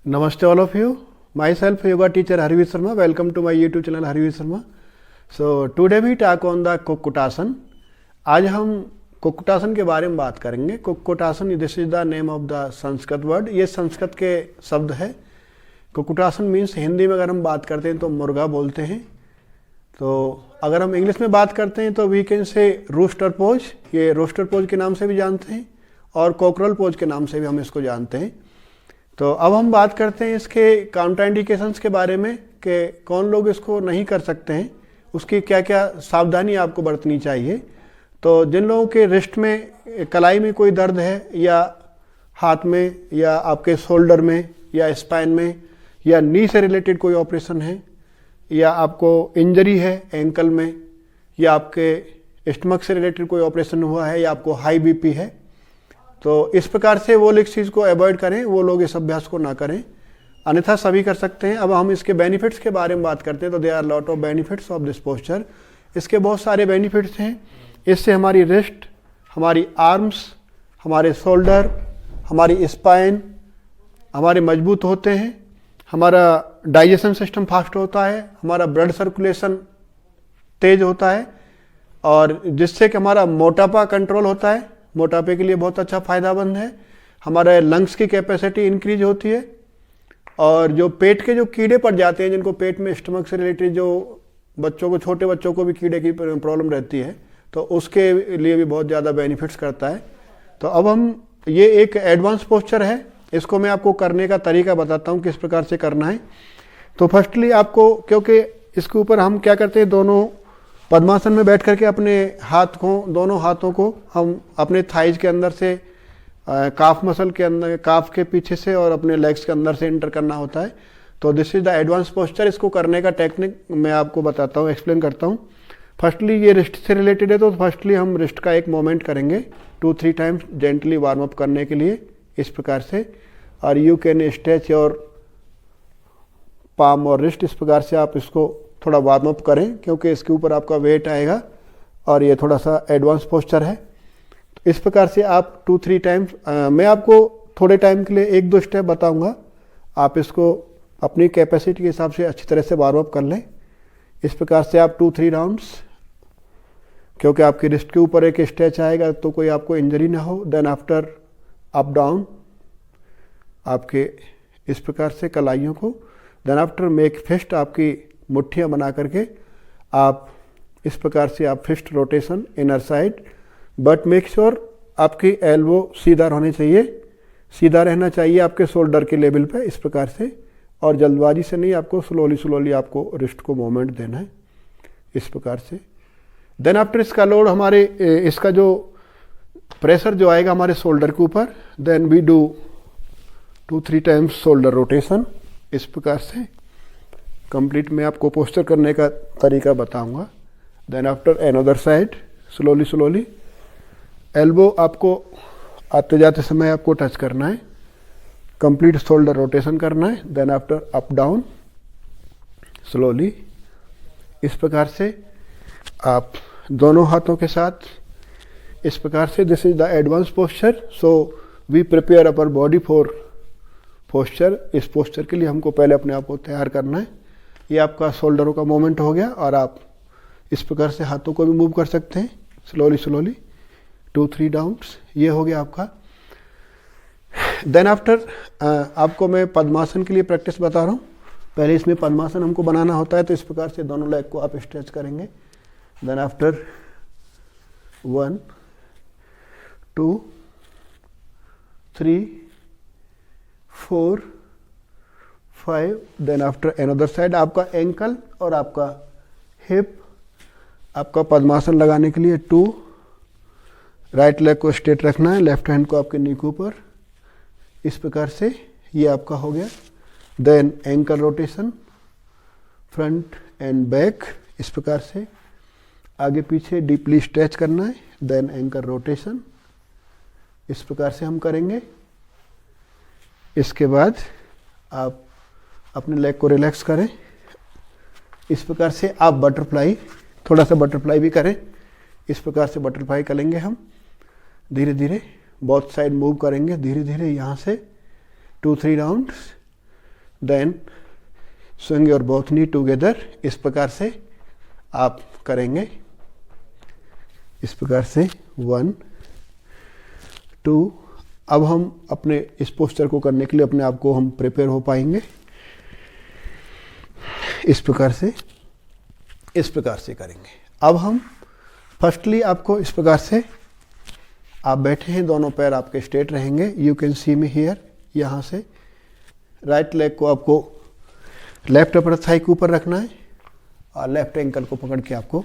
Namaste all of you. Myself yoga teacher Harveer Sharma. Welcome to my YouTube channel Harveer Sharma. So today we talk on the kukkutasana. आज हम कुक्कुटासन के बारे में बात करेंगे. Kukkutasana this is the name of the Sanskrit word. ये संस्कृत के शब्द है. कुक्कुटासन मीन्स हिंदी में अगर हम बात करते हैं तो मुर्गा बोलते हैं. तो अगर हम इंग्लिश में बात करते हैं तो we can say rooster pose. ये रोस्टर पोज के नाम से भी जानते हैं और कोकरल पोज के नाम से भी हम इसको जानते हैं. तो अब हम बात करते हैं इसके काउंटरइंडिकेशंस के बारे में कि कौन लोग इसको नहीं कर सकते हैं, उसकी क्या क्या सावधानी आपको बरतनी चाहिए. तो जिन लोगों के रिस्ट में कलाई में कोई दर्द है या हाथ में या आपके शोल्डर में या स्पाइन में या नी से रिलेटेड कोई ऑपरेशन है या आपको इंजरी है एंकल में या आपके स्टमक से रिलेटेड कोई ऑपरेशन हुआ है या आपको हाई बीपी है, तो इस प्रकार से वो इस चीज़ को अवॉइड करें, वो लोग इस अभ्यास को ना करें. अन्यथा सभी कर सकते हैं. अब हम इसके बेनिफिट्स के बारे में बात करते हैं तो there are lot of benefits of this posture. इसके बहुत सारे बेनिफिट्स हैं. इससे हमारी रिस्ट, हमारी आर्म्स, हमारे शोल्डर, हमारी स्पाइन हमारे मजबूत होते हैं. हमारा डाइजेशन सिस्टम फास्ट होता है, हमारा ब्लड सर्कुलेशन तेज होता है और जिससे कि हमारा मोटापा कंट्रोल होता है. मोटापे के लिए बहुत अच्छा फ़ायदामंद है. हमारे लंग्स की कैपेसिटी इंक्रीज होती है और जो पेट के जो कीड़े पड़ जाते हैं, जिनको पेट में स्टमक से रिलेटेड जो बच्चों को, छोटे बच्चों को भी कीड़े की प्रॉब्लम रहती है, तो उसके लिए भी बहुत ज़्यादा बेनिफिट्स करता है. तो अब हम ये एक एडवांस पोस्चर है, इसको मैं आपको करने का तरीका बताता हूँ किस प्रकार से करना है. तो फर्स्टली आपको, क्योंकि इसके ऊपर हम क्या करते हैं, दोनों पद्मासन में बैठ करके अपने हाथ को, दोनों हाथों को हम अपने थाइज के अंदर से, काफ मसल के अंदर, काफ के पीछे से और अपने लेग्स के अंदर से एंटर करना होता है. तो this is the advance posture. इसको करने का टेक्निक मैं आपको बताता हूँ, एक्सप्लेन करता हूँ. फर्स्टली ये रिस्ट से रिलेटेड है, तो फर्स्टली हम रिस्ट का एक मोमेंट करेंगे 2-3 टाइम्स जेंटली वार्म अप करने के लिए इस प्रकार से. और you can stretch your palm और रिस्ट. इस प्रकार से आप इसको थोड़ा वार्म अप करें क्योंकि इसके ऊपर आपका वेट आएगा और ये थोड़ा सा एडवांस पोस्चर है. तो इस प्रकार से आप 2-3 टाइम्स, मैं आपको थोड़े टाइम के लिए 1-2 स्टेप बताऊंगा. आप इसको अपनी कैपेसिटी के हिसाब से अच्छी तरह से वार्म अप कर लें. इस प्रकार से आप 2-3 राउंड्स, क्योंकि आपकी रिस्ट के ऊपर एक स्ट्रेच आएगा तो कोई आपको इंजरी ना हो. देन आफ्टर अप डाउन आपके इस प्रकार से कलाइयों को. देन आफ्टर मेक फिस्ट, आपकी मुट्ठियाँ बना करके आप इस प्रकार से आप fist rotation inner side. But make sure आपकी एल्बो सीधा रहने चाहिए, सीधा रहना चाहिए आपके शोल्डर के लेवल पे इस प्रकार से. और जल्दबाजी से नहीं, आपको स्लोली आपको रिस्ट को मूवमेंट देना है इस प्रकार से. देन आफ्टर इसका लोड, हमारे इसका जो प्रेशर जो आएगा हमारे शोल्डर के ऊपर, then we do 2-3 times shoulder rotation इस प्रकार से. कंप्लीट मैं आपको पोस्चर करने का तरीका बताऊंगा. Then after another side slowly elbow आपको आते जाते समय आपको टच करना है, कंप्लीट शोल्डर रोटेशन करना है. Then after up down slowly इस प्रकार से आप दोनों हाथों के साथ इस प्रकार से. This is the advance posture. So we prepare our body for posture. इस पोस्चर के लिए हमको पहले अपने आप को तैयार करना है. ये आपका शोल्डरों का मोमेंट हो गया और आप इस प्रकार से हाथों को भी मूव कर सकते हैं स्लोली 2-3 राउंड्स. ये हो गया आपका. देन आफ्टर आपको मैं पद्मासन के लिए प्रैक्टिस बता रहा हूँ. पहले इसमें पद्मासन हमको बनाना होता है, तो इस प्रकार से दोनों लेग को आप स्ट्रेच करेंगे. Then after 1, 2, 3, 4, 5. Then after another side आपका एंकल और आपका हिप, आपका पद्मासन लगाने के लिए 2. राइट लेग को स्ट्रेट रखना है, लेफ्ट हैंड को आपके नी के ऊपर इस प्रकार से. ये आपका हो गया. Then ankle rotation front and back इस प्रकार से, आगे पीछे डीपली स्ट्रेच करना है. देन एंकल रोटेशन इस प्रकार से हम करेंगे. इसके बाद आप अपने लेग को रिलैक्स करें इस प्रकार से. आप बटरफ्लाई, थोड़ा सा बटरफ्लाई भी करें इस प्रकार से. बटरफ्लाई करेंगे हम धीरे धीरे, बोथ साइड मूव करेंगे धीरे धीरे यहाँ से 2-3 rounds. Then swing your both knee together. इस प्रकार से आप करेंगे, इस प्रकार से 1 2। अब हम अपने इस पोस्चर को करने के लिए अपने आप को हम प्रिपेयर हो पाएंगे। इस प्रकार से करेंगे। अब हम फर्स्टली आपको इस प्रकार से, आप बैठे हैं, दोनों पैर आपके स्ट्रेट रहेंगे। You can see me here. यहाँ से राइट लेग को आपको लेफ्ट अपर थाई के ऊपर रखना है और लेफ्ट एंकल को पकड़ के आपको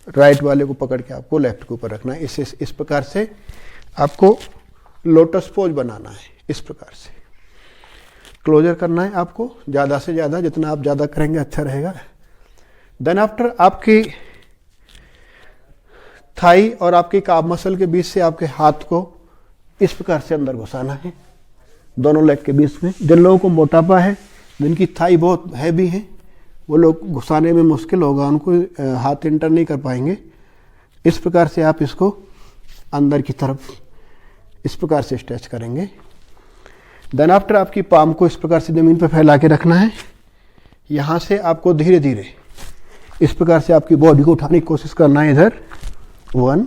राइट वाले को पकड़ के आपको लेफ्ट के ऊपर रखना है। इस प्रकार से आपको लोटस पोज बनाना है। इस प्रकार से क्लोजर करना है आपको, ज़्यादा से ज़्यादा, जितना आप ज़्यादा करेंगे अच्छा रहेगा। देन आफ्टर आपकी थाई और आपकी काफ मसल के बीच से आपके हाथ को इस प्रकार से अंदर घुसाना है, दोनों लेग के बीच में। जिन लोगों को मोटापा है, जिनकी थाई बहुत हैवी है, वो लोग घुसाने में मुश्किल होगा, उनको हाथ इंटर नहीं कर पाएंगे। इस प्रकार से आप इसको अंदर की तरफ इस प्रकार से स्ट्रेच करेंगे। देन आफ्टर आपकी पाम को इस प्रकार से ज़मीन पर फैला के रखना है। यहाँ से आपको धीरे धीरे इस प्रकार से आपकी बॉडी को उठाने की कोशिश करना है। इधर 1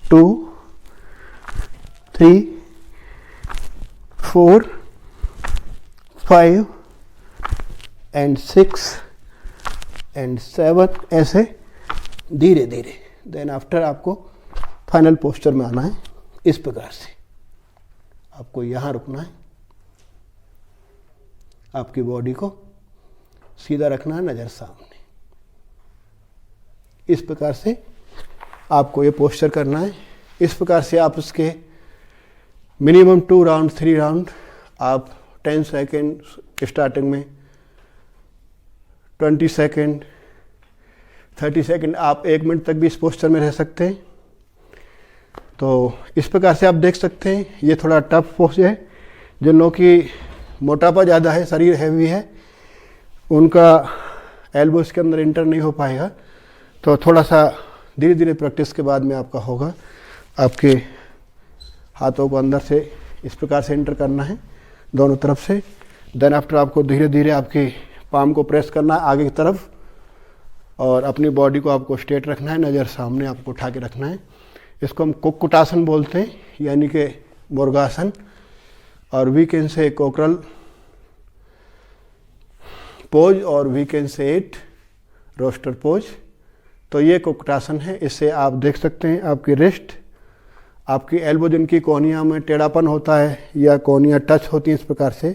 2 3 4 5 एंड 6 एंड 7, ऐसे धीरे धीरे। देन आफ्टर आपको फाइनल पोस्चर में आना है। इस प्रकार से आपको यहाँ रुकना है, आपकी बॉडी को सीधा रखना है, नज़र सामने। इस प्रकार से आपको ये पोस्चर करना है। इस प्रकार से आप उसके मिनिमम 2 राउंड 3 राउंड आप 10 सेकेंड स्टार्टिंग में, 20 सेकेंड, 30 सेकेंड, आप 1 मिनट तक भी इस पोस्चर में रह सकते हैं। तो इस प्रकार से आप देख सकते हैं, ये थोड़ा टफ पोस्चर है। जिन लोगों की मोटापा ज़्यादा है, शरीर हैवी है, उनका एल्बो इसके अंदर इंटर नहीं हो पाएगा। तो थोड़ा सा धीरे धीरे प्रैक्टिस के बाद में आपका होगा। आपके हाथों को अंदर से इस प्रकार से इंटर करना है दोनों तरफ से। देन आफ्टर आपको धीरे धीरे आपके पाम को प्रेस करना है आगे की तरफ और अपनी बॉडी को आपको स्ट्रेट रखना है, नज़र सामने आपको उठा के रखना है। इसको हम कुक्कुटासन बोलते हैं, यानी कि मुर्गासन, और we can say cockerel pose, और we can say it rooster pose. तो ये कुक्कुटासन है। इससे आप देख सकते हैं आपकी रिस्ट, आपकी एल्बो, जिनकी कोहनिया में टेढ़ापन होता है या कोहनिया टच होती है, इस प्रकार से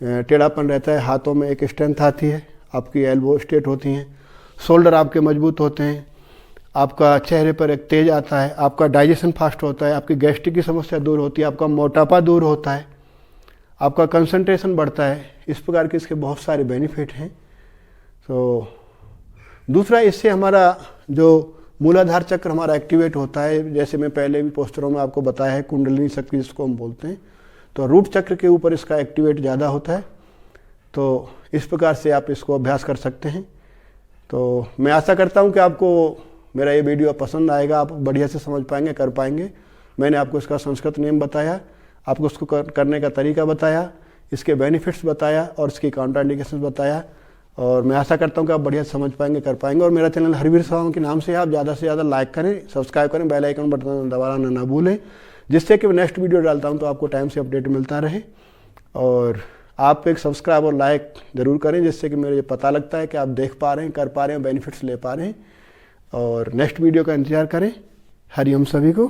टेढ़ापन रहता है, हाथों में एक स्ट्रेंथ आती है, आपकी एल्बो स्ट्रेट होती हैं, शोल्डर आपके मजबूत होते हैं, आपका चेहरे पर एक तेज आता है, आपका डाइजेशन फास्ट होता है, आपकी गैस्ट्रिक की समस्या दूर होती है, आपका मोटापा दूर होता है, आपका कंसंट्रेशन बढ़ता है। इस प्रकार के इसके बहुत सारे बेनिफिट हैं। तो दूसरा, इससे हमारा जो मूलाधार चक्र हमारा एक्टिवेट होता है, जैसे मैं पहले भी पोस्टरों में आपको बताया है, कुंडलिनी शक्ति जिसको हम बोलते हैं। तो रूट चक्र के ऊपर इसका एक्टिवेट ज़्यादा होता है। तो इस प्रकार से आप इसको अभ्यास कर सकते हैं। तो मैं आशा करता हूं कि आपको मेरा ये वीडियो पसंद आएगा, आप बढ़िया से समझ पाएंगे, कर पाएंगे। मैंने आपको इसका संस्कृत नेम बताया, आपको उसको करने का तरीका बताया, इसके बेनिफिट्स बताया और इसकी काउंटरइंडिकेशंस बताया। और मैं आशा करता हूं कि आप बढ़िया समझ पाएंगे, कर पाएंगे। और मेरा चैनल हरवीर साहब के नाम से आप ज़्यादा से ज़्यादा लाइक करें, सब्सक्राइब करें, बेल आइकन बटन दबाना ना भूलें, जिससे कि मैं नेक्स्ट वीडियो डालता हूं तो आपको टाइम से अपडेट मिलता रहे। और आप एक सब्सक्राइब और लाइक ज़रूर करें, जिससे कि मेरे ये पता लगता है कि आप देख पा रहे हैं, कर पा रहे हैं, बेनिफिट्स ले पा रहे हैं। और नेक्स्ट वीडियो का इंतज़ार करें। हरिओम सभी को।